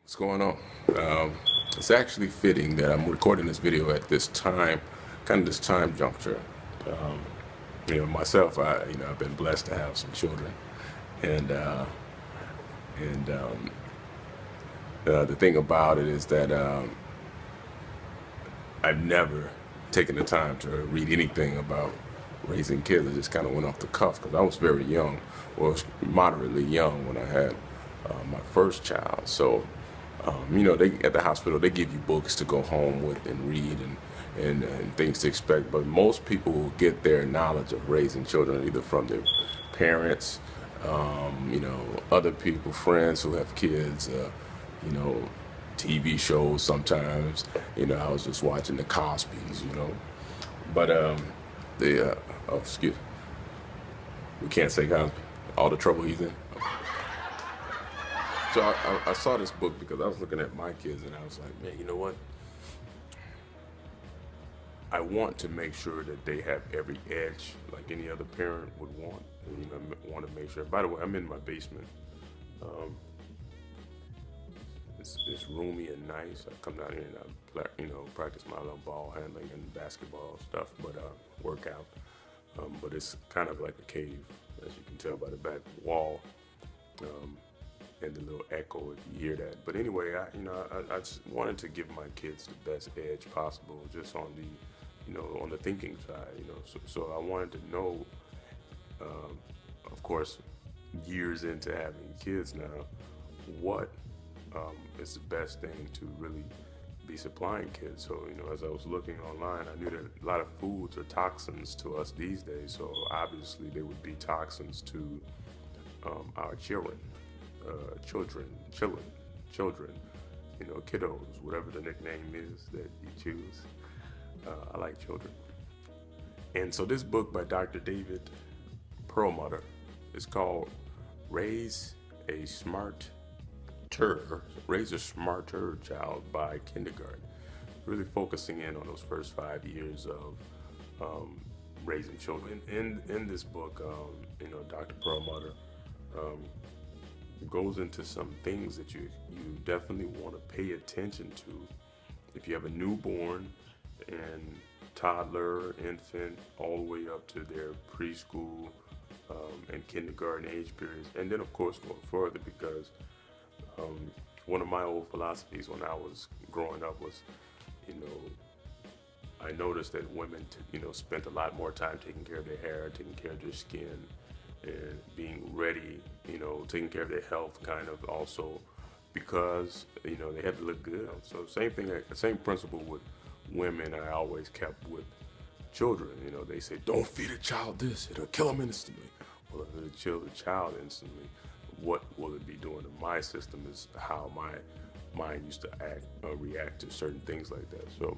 What's going on? It's actually fitting that I'm recording this video at this time, kind of this time juncture. Um, myself, I've been blessed to have some children, and and the thing about it is that I've never taken the time to read anything about raising kids. I just kind of went off the cuff because I was very young, or moderately young when I had my first child. So, they at the hospital they give you books to go home with and read and things to expect. But most people will get their knowledge of raising children either from their parents, other people, friends who have kids, you know, TV shows sometimes. I was just watching the Cosbys. But oh, excuse, we can't say Cosby. All the trouble he's in. So I saw this book because I was looking at my kids and I was like, man, you know what? I want to make sure that they have every edge like any other parent would want. And, want to make sure. By the way, I'm in my basement. Um, it's roomy and nice. I come down here and practice my little ball handling and basketball stuff, but work out. But it's kind of like a cave, as you can tell by the back wall. And the little echo if you hear that. But anyway, I just wanted to give my kids the best edge possible, just on on the thinking side. So I wanted to know, of course, years into having kids now, what is the best thing to really be supplying kids. So as I was looking online, I knew that a lot of foods are toxins to us these days. So obviously they would be toxins to our children, kiddos, whatever the nickname is that you choose. I like children. And so this book by Dr. David Perlmutter is called Raise a Raise a Smarter Child by Kindergarten. Really focusing in on those first 5 years of raising children. In this book, Dr. Perlmutter goes into some things that you definitely want to pay attention to if you have a newborn and toddler, infant, all the way up to their preschool and kindergarten age periods, and then of course going further, because one of my old philosophies when I was growing up was, I noticed that women, spent a lot more time taking care of their hair, taking care of their skin, and being ready, taking care of their health, kind of also, because they had to look good. So same principle with women. I always kept with children. They say don't feed a child this; it'll kill them instantly. Well, if it'll kill the child instantly, what will it be doing to my system? Is how my mind used to react to certain things like that. So,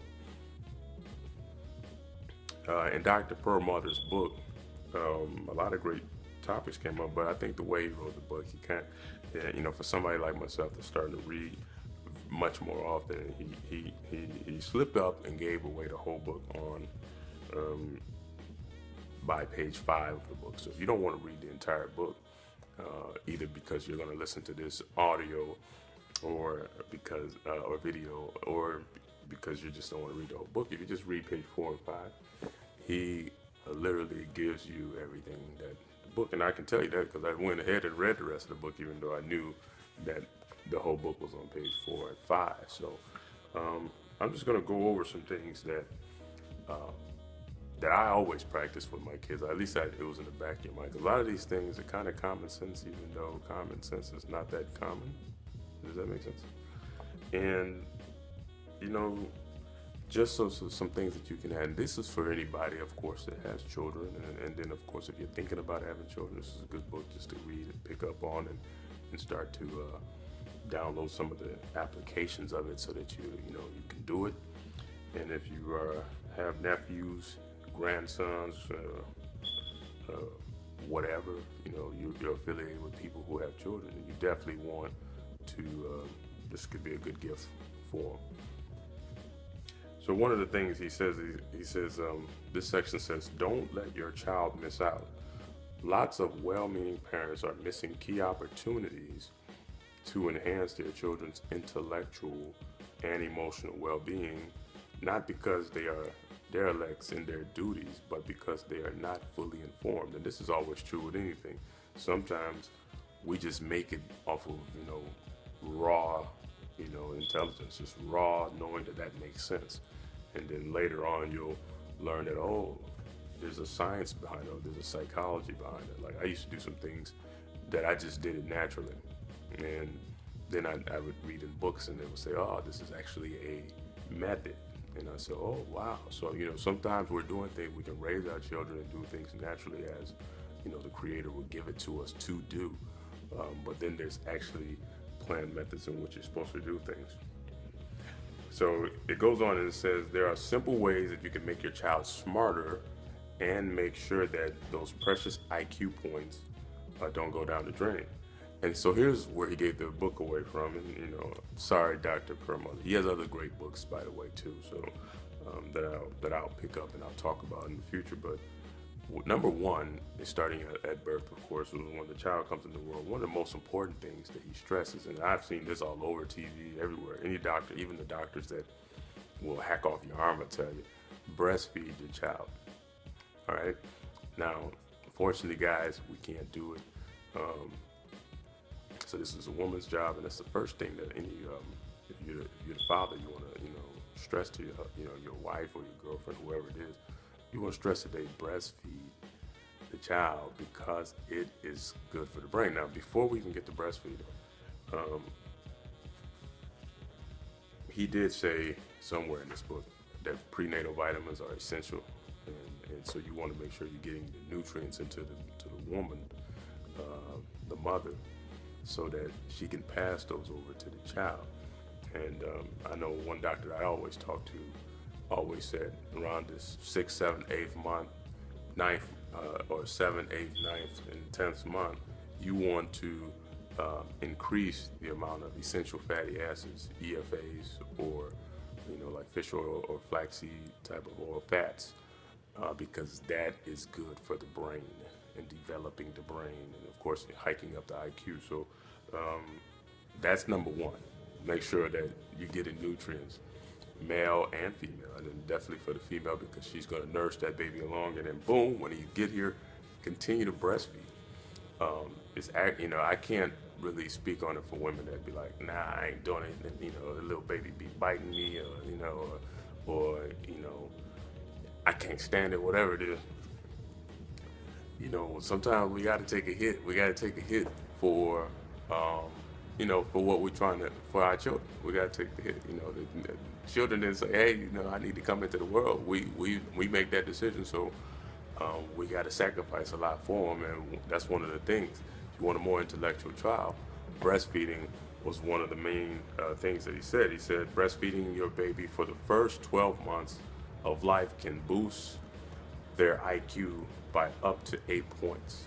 in Dr. Perlmutter's book, a lot of great topics came up, but I think the way he wrote the book, he can't, for somebody like myself that's starting to read much more often, he slipped up and gave away the whole book on by page 5 of the book. So if you don't want to read the entire book, either because you're going to listen to this audio or because or video, or because you just don't want to read the whole book, if you just read page 4 and 5, he literally gives you everything that book. And I can tell you that because I went ahead and read the rest of the book, even though I knew that the whole book was on page 4 and 5. So I'm just going to go over some things that I always practice with my kids. At least it was in the back of your mind. 'Cause a lot of these things are kind of common sense, even though common sense is not that common. Does that make sense? And just so some things that you can add. And this is for anybody, of course, that has children. And then, of course, if you're thinking about having children, this is a good book just to read and pick up on and start to download some of the applications of it so that you can do it. And if you have nephews, grandsons, whatever, you're affiliated with people who have children, and you definitely want to, this could be a good gift for them. So one of the things he says, this section says, don't let your child miss out. Lots of well-meaning parents are missing key opportunities to enhance their children's intellectual and emotional well-being, not because they are derelicts in their duties, but because they are not fully informed. And this is always true with anything. Sometimes we just make it off of, raw, intelligence, just raw knowing that makes sense. And then later on, you'll learn that, oh, there's a science behind it, there's a psychology behind it. Like, I used to do some things that I just did it naturally. And then I would read in books and they would say, oh, this is actually a method. And I said, oh, wow. So, sometimes we're doing things, we can raise our children and do things naturally as, the Creator would give it to us to do. But then there's actually planned methods in which you're supposed to do things. So it goes on and it says, there are simple ways that you can make your child smarter and make sure that those precious IQ points don't go down the drain. And so here's where he gave the book away from. And, sorry, Dr. Perlmutter. He has other great books, by the way, too. So that I'll pick up and I'll talk about in the future. But number one is starting at birth, of course. When the child comes into the world, one of the most important things that he stresses, and I've seen this all over TV, everywhere. Any doctor, even the doctors that will hack off your arm, will tell you, breastfeed your child. All right. Now, unfortunately, guys, we can't do it. So this is a woman's job, and that's the first thing that any, if you're the father, you want to, stress to your wife or your girlfriend, whoever it is, you want to stress that they breastfeed the child because it is good for the brain. Now, before we even get to breastfeeding, he did say somewhere in this book that prenatal vitamins are essential, and so you want to make sure you're getting the nutrients into the woman, the mother, so that she can pass those over to the child. And I know one doctor I always talk to always said around this 6th, 7th, 8th month, 9th, or 7th, 8th, 9th, and 10th month, you want to increase the amount of essential fatty acids, EFAs, or like fish oil or flaxseed type of oil fats, because that is good for the brain and developing the brain, and of course hiking up the IQ. So that's number one. Make sure that you're getting nutrients, male and female, and then definitely for the female because she's going to nurse that baby along, and then boom, when you get here, continue to breastfeed. I can't really speak on it for women that be like, nah, I ain't doing it. The little baby be biting me, or I can't stand it, whatever it is. Sometimes we got to take a hit. We got to take a hit for, for what we're trying to, for our children. We got to take the hit. The children didn't say, hey, I need to come into the world. We make that decision, so we got to sacrifice a lot for them, and that's one of the things. If you want a more intellectual child, breastfeeding was one of the main things that he said. He said breastfeeding your baby for the first 12 months of life can boost their IQ by up to 8 points.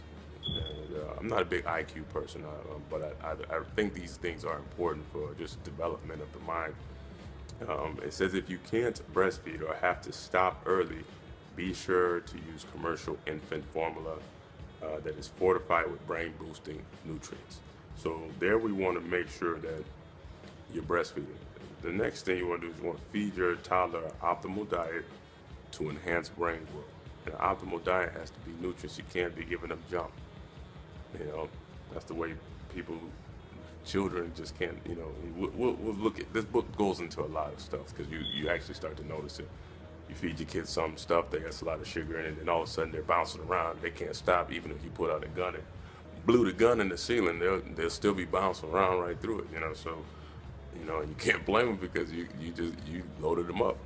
And, I'm not a big IQ person, but I think these things are important for just development of the mind. It says if you can't breastfeed or have to stop early, be sure to use commercial infant formula that is fortified with brain boosting nutrients. So there we want to make sure that you're breastfeeding. The next thing you want to do is you want to feed your toddler an optimal diet to enhance brain growth. And an optimal diet has to be nutritious. You can't be giving them junk. That's the way children just can't, we'll look at, this book goes into a lot of stuff because you actually start to notice it. You feed your kids some stuff that has a lot of sugar in it, and all of a sudden they're bouncing around. They can't stop even if you put out a gun and blew the gun in the ceiling, they'll still be bouncing around right through it, so, and you can't blame them because you loaded them up.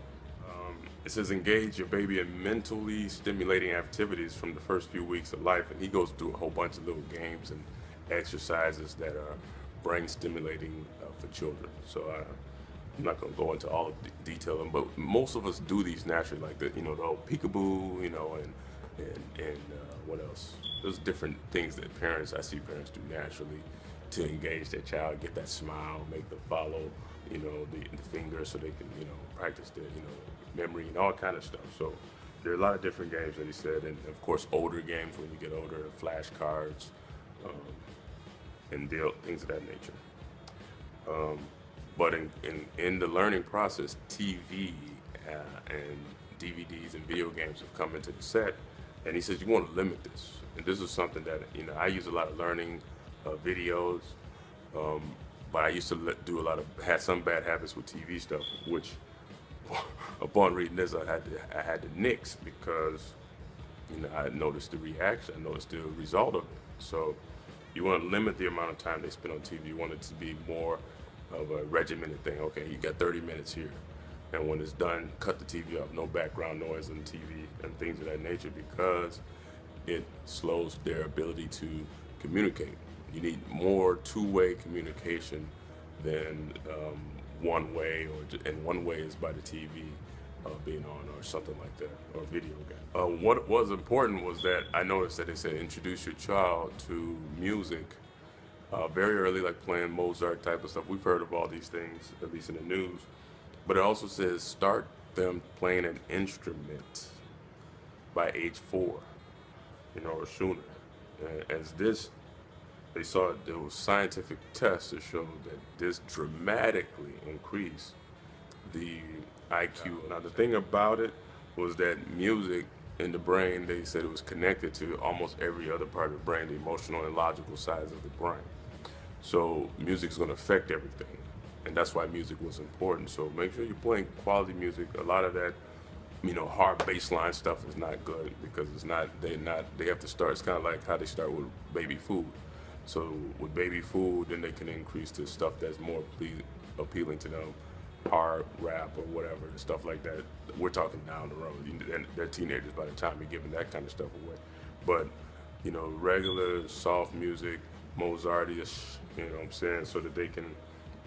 It says engage your baby in mentally stimulating activities from the first few weeks of life, and he goes through a whole bunch of little games and exercises that are brain stimulating for children. So I'm not going to go into all of the detail, but most of us do these naturally, like the old peekaboo, and what else? There's different things that I see parents do naturally to engage their child, get that smile, make them follow, the finger so they can, practice their, memory and all kind of stuff. So there are a lot of different games that he said, and of course older games when you get older, flashcards, and things of that nature. But in the learning process, TV and DVDs and video games have come into the set, and he says you want to limit this. And this is something that I use a lot of learning videos, um, but I used to do a lot of had some bad habits with TV stuff, which upon reading this I had to nix because I noticed the reaction, I noticed the result of it. So you want to limit the amount of time they spend on TV. You want it to be more of a regimented thing. Okay, you got 30 minutes here. And when it's done, cut the TV off, no background noise on TV and things of that nature, because it slows their ability to communicate. You need more two-way communication than one way, and one way is by the TV being on or something like that, or video game. What was important was that I noticed that they said introduce your child to music very early, like playing Mozart type of stuff. We've heard of all these things, at least in the news. But it also says start them playing an instrument by age 4, or sooner. As this, they saw there was scientific tests that showed that this dramatically increased the IQ. Now the thing about it was that music in the brain, they said it was connected to almost every other part of the brain, the emotional and logical sides of the brain. So music is going to affect everything, and that's why music was important. So make sure you're playing quality music. A lot of that, hard bass line stuff is not good because they have to start. It's kind of like how they start with baby food. So with baby food, then they can increase to stuff that's more appealing to them, hard rap or whatever, stuff like that. We're talking down the road. They're teenagers by the time you're giving that kind of stuff away. But regular soft music, Mozart-ish, what I'm saying, so that they can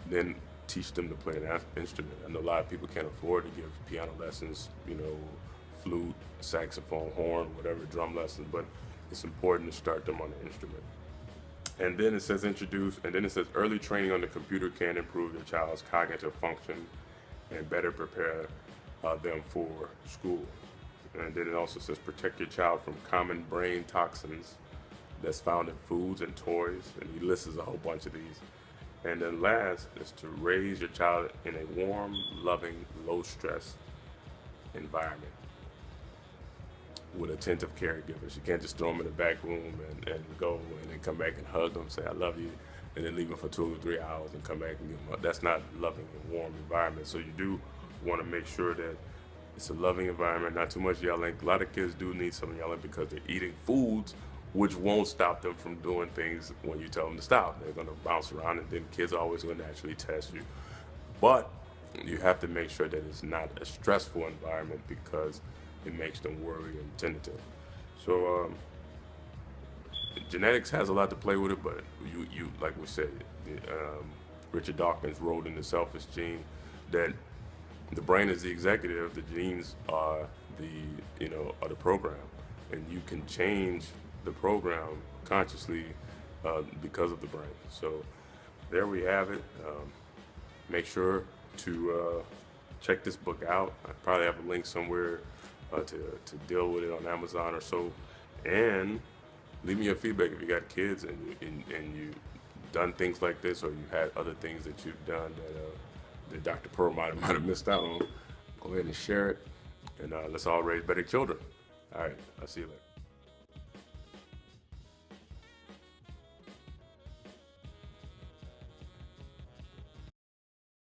then teach them to play an instrument. I know a lot of people can't afford to give piano lessons, flute, saxophone, horn, whatever, drum lessons, but it's important to start them on the instrument. And then it says early training on the computer can improve your child's cognitive function and better prepare them for school. And then it also says protect your child from common brain toxins that's found in foods and toys, and he lists a whole bunch of these. And then last is to raise your child in a warm, loving, low-stress environment with attentive caregivers. You can't just throw them in the back room and go and then come back and hug them, say I love you, and then leave them for 2 or 3 hours and come back and give them. That's not a loving and warm environment. So you do want to make sure that it's a loving environment, not too much yelling. A lot of kids do need some yelling because they're eating foods which won't stop them from doing things when you tell them to stop. They're going to bounce around, and then kids are always going to naturally test you. But you have to make sure that it's not a stressful environment because it makes them worry and tentative. So genetics has a lot to play with it, but you like we said, Richard Dawkins wrote in The Selfish Gene that the brain is the executive, the genes are the program, and you can change the program consciously because of the brain. So there we have it. Make sure to check this book out. I probably have a link somewhere to deal with it on Amazon or so. And leave me your feedback if you got kids and you've done things like this, or you've had other things that you've done that Dr. Perlmutter might have missed out on. Go ahead and share it, and let's all raise better children. All right, I'll see you later.